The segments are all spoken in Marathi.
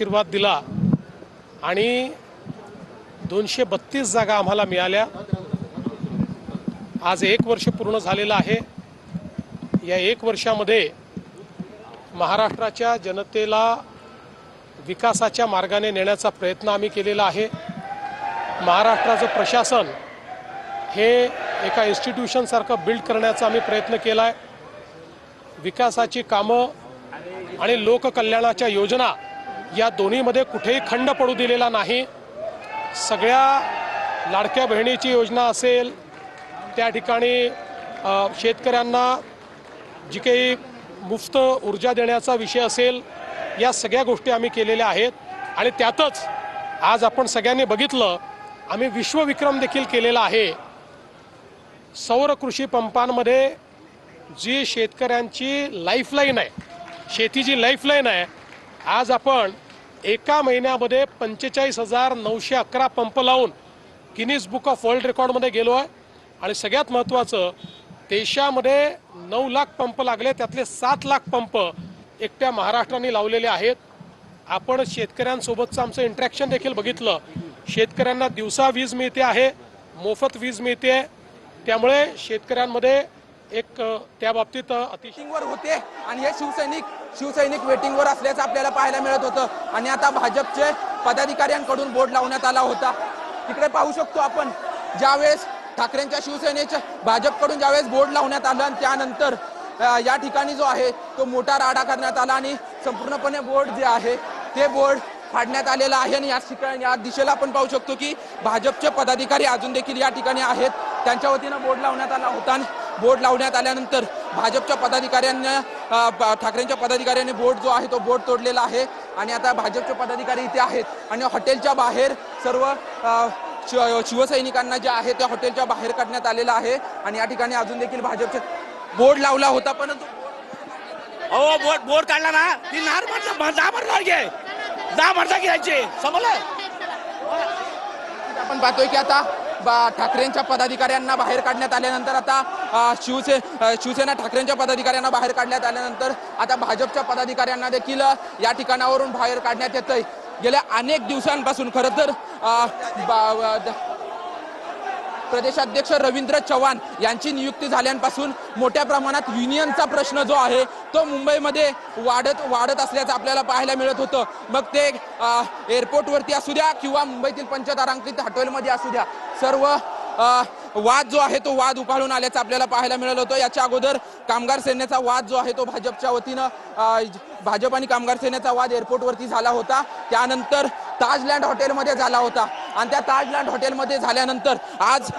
आशीर्वाद दिला आणि 232 जागा आम्हाला मिळाल्या। आज 1 वर्ष पूर्ण झालेलं आहे। या 1 वर्षामध्ये महाराष्ट्राच्या जनतेला विकासाच्या मार्गाने नेण्याचा प्रयत्न आम्ही केलेला आहे। महाराष्ट्राचं प्रशासन हे एका इन्स्टिट्यूशन सारखं बिल्ड करण्याचा आम्ही प्रयत्न केला आहे। विकासाची कामं आणि लोककल्याणाच्या योजना या दोन्हीमध्ये कुठेही खंड पडू दिलेला नाही। सगळ्या लाडक्या बहिणीची योजना असेल, त्या ठिकाणी शेतकऱ्यांना जी काही मुफ्त ऊर्जा देण्याचा विषय असेल, या सगळ्या गोष्टी आम्ही केलेल्या आहेत। आणि त्यातच आज आपण सगळ्यांनी बघितलं, आम्ही विश्वविक्रम देखील केलेला आहे। सौर कृषी पंपांमध्ये जी शेतकऱ्यांची लाईफलाईन आहे, शेतीची लाईफलाईन आहे, आज आपण एका महिन्यामध्ये 45,911 पंप लावून गिनीज बुक ऑफ वर्ल्ड रेकॉर्डमध्ये गेलो आहे। आणि सगळ्यात महत्त्वाचं, देशामध्ये 9 लाख पंप लागले, त्यातले 7 लाख पंप एकट्या महाराष्ट्राने लावलेले आहेत। आपण शेतकऱ्यांसोबतचं आमचं इंटरॅक्शन देखील बघितलं। शेतकऱ्यांना दिवसा वीज मिळते आहे, मोफत वीज मिळते, त्यामुळे शेतकऱ्यांमध्ये एक त्या बाबतीत वेटिंगवर होते आणि हे शिवसैनिक वेटिंगवर असल्याचं आपल्याला पाहायला मिळत होतं। आणि आता भाजपचे पदाधिकाऱ्यांकडून बोर्ड लावण्यात आला होता। तिकडे पाहू शकतो आपण, ज्यावेळेस ठाकरेंच्या शिवसेनेच्या भाजपकडून ज्यावेळेस बोर्ड लावण्यात आलं आणि त्यानंतर या ठिकाणी जो आहे तो मोठा राडा करण्यात आला आणि संपूर्णपणे बोर्ड जे आहे ते बोर्ड फाडण्यात आलेला आहे। आणि या दिशेला आपण पाहू शकतो की भाजपचे पदाधिकारी अजून देखील या ठिकाणी आहेत। त्यांच्या वतीनं बोर्ड लावण्यात आला होता आणि बोर्ड लावण्यात आल्यानंतर भाजपच्या पदाधिकाऱ्यांना ठाकरेंच्या पदाधिकाऱ्यांनी बोर्ड जो आहे तो बोर्ड तोडलेला आहे। आणि आता भाजपचे पदाधिकारी इथे आहेत आणि हॉटेलच्या बाहेर सर्व शिवसैनिकांना जे आहे त्या हॉटेलच्या बाहेर काढण्यात आलेलं आहे। आणि या ठिकाणी अजून देखील भाजपचे बोर्ड लावला होता, परंतु बोर्ड काढला ना, ती नार घ्यायचे समजलं। आपण पाहतोय की आता ठाकरेंच्या पदाधिकाऱ्यांना बाहेर काढण्यात आल्यानंतर आता शिवसेना ठाकरेंच्या पदाधिकाऱ्यांना बाहेर काढण्यात आल्यानंतर आता भाजपच्या पदाधिकाऱ्यांना देखील या ठिकाणावरून बाहेर काढण्यात येतंय। गेल्या अनेक दिवसांपासून खरं तर प्रदेशाध्यक्ष रवींद्र चव्हाण यांची नियुक्ती झाल्यापासून मोठ्या प्रमाणात युनियनचा प्रश्न जो आहे तो मुंबईमध्ये वाढत असल्याचं आपल्याला पाहायला मिळत होतं। मग ते एअरपोर्टवरती असू द्या किंवा मुंबईतील पंचतारांकित हॉटेलमध्ये असू द्या, सर्व वाद जो आहे तो वाद उफाळून आल्याचं आपल्याला पाहायला मिळालं होतं। याच्या अगोदर कामगार सेनेचा वाद जो आहे तो भाजपच्या वतीनं भाजप आणि कामगार सेनेचा वाद एअरपोर्टवरती झाला होता। त्यानंतर ताजलँड हॉटेलमध्ये झाला होता आणि त्या ताजलँड हॉटेलमध्ये झाल्यानंतर आज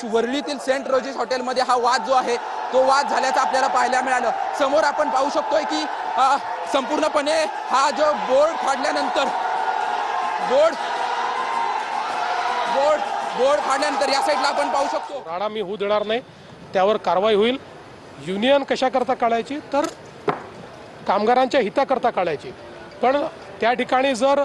वरळीतील सेंट रोजीस हॉटेलमध्ये हा वाद जो आहे तो वाद झाल्याचं आपल्याला पाहायला मिळालं। समोर आपण पाहू शकतोय की संपूर्णपणे हा जो बोर्ड फाडल्यानंतर बोर्ड फाडल्यानंतर या साईडला आपण पाहू शकतो राडा मी होऊ देणार नाही, त्यावर कारवाई होईल। युनियन कशाकरता काढायची, तर कामगारांच्या हिताकरता काढायची, पण त्या ठिकाणी जर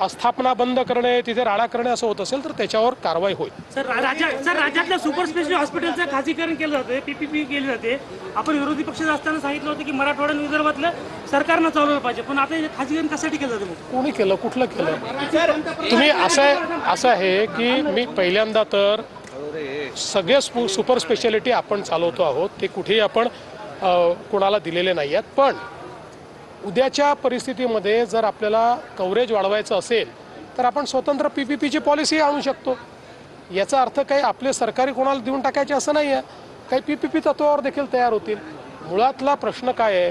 आस्थापना बंद करणे, तिथे राडा करणे असं होत असेल तर त्याच्यावर कारवाई होईल। सर राज्यातल्या सुपर स्पेशालिटी हॉस्पिटलचं खाजगीकरण केलं जाते, पीपीपी केली जाते। आपण विरोधी पक्षात असताना सांगितलं होतं की मराठवाडा आणि विदर्भातलं सरकारनं चालवलं पाहिजे, पण आता हे खाजगीकरण कशासाठी केलं जातं? कोणी केलं, कुठलं केलं? तुम्ही असं आहे की मी पहिल्यांदा तर सगळे सुपर स्पेशालिटी आपण चालवतो आहोत, ते कुठेही आपण कोणाला दिलेले नाही आहेत। पण उद्याच्या परिस्थितीमध्ये जर आपल्याला कव्हरेज वाढवायचं असेल तर आपण स्वतंत्र पीपीपीची पॉलिसी आणू शकतो। याचा अर्थ काही आपले सरकारी कोणाला देऊन टाकायचे असं नाही आहे, काही पीपीपी तत्वावर देखील तयार होतील। मुळातला प्रश्न काय आहे,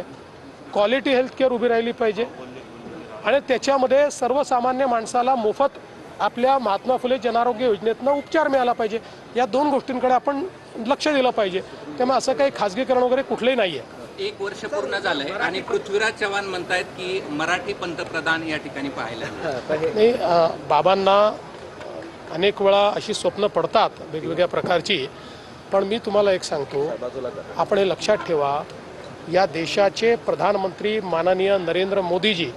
क्वालिटी हेल्थकेअर उभी राहिली पाहिजे आणि त्याच्यामध्ये सर्वसामान्य माणसाला मोफत आपल्या महात्मा फुले जनआरोग्य योजनेतनं उपचार मिळाला पाहिजे। या 2 गोष्टींकडे आपण लक्ष दिलं पाहिजे। त्यामुळे असं काही खाजगीकरण वगैरे कुठलंही नाही आहे। 1 वर्ष पूर्ण झालंय आणि पृथ्वीराज चव्हाण म्हणतायत की मराठी पंतप्रधान या ठिकाणी पाहायला नाही। बाबांना अनेक वेळा अशी स्वप्न पडतात वेगवेगळ्या प्रकारची, पण मी तुम्हाला एक सांगतो, आपण हे लक्षात ठेवा, या देशाचे प्रधानमंत्री माननीय नरेंद्र मोदीजी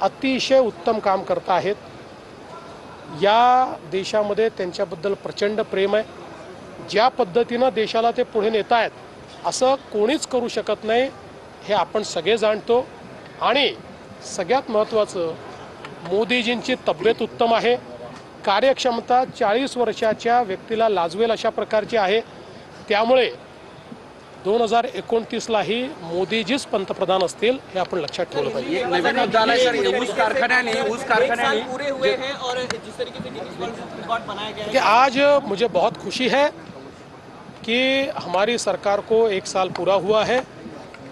अतिशय उत्तम काम करत आहेत। या देशामध्ये त्यांच्याबद्दल प्रचंड प्रेम आहे। ज्या पद्धतीनं देशाला ते पुढे नेत आहेत असं कोणीच करू शकत नाही, हे आपण सगळे जाणतो। आणि सगळ्यात महत्त्वाचं, मोदीजींची तब्येत उत्तम आहे, कार्यक्षमता 40 वर्षाच्या व्यक्तीला लाजवेल अशा प्रकारची आहे. त्यामुळे 2029लाही मोदीजीच पंतप्रधान असतील हे आपण लक्षात ठेवलं पाहिजे. नवीन मुद्दा आलाय सर, ऊस कारखान्याने पूरे हुए हैं और जिस तरीके से गिनीज वर्ल्ड रिकॉर्ड बनाया गया है, कि आज मुझे बहुत खुशी है कि हमारी सरकार को 1 साल पूरा हुआ है.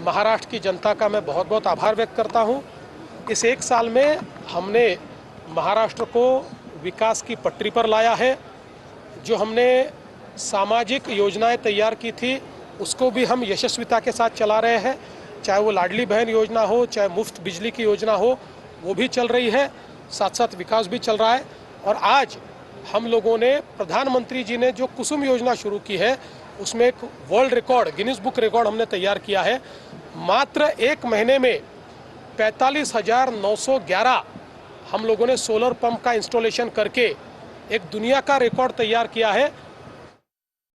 महाराष्ट्र की जनता का मैं बहुत बहुत आभार व्यक्त करता हूं. इस 1 साल में हमने महाराष्ट्र को विकास की पटरी पर लाया है. जो हमने सामाजिक योजनाएं तैयार की थी उसको भी हम यशस्विता के साथ चला रहे हैं. चाहे वो लाडली बहन योजना हो, चाहे मुफ्त बिजली की योजना हो, वो भी चल रही है. साथ साथ विकास भी चल रहा है. और आज हम लोगों ने, प्रधानमंत्री जी ने जो कुसुम योजना शुरू की है उसमें एक world record, Guinness book record हमने तैयार किया है. मात्र 1 महीने में 45,911 हम लोगों ने सोलर पंप का इंस्टॉलेशन करके एक दुनिया का रिकॉर्ड तैयार किया है.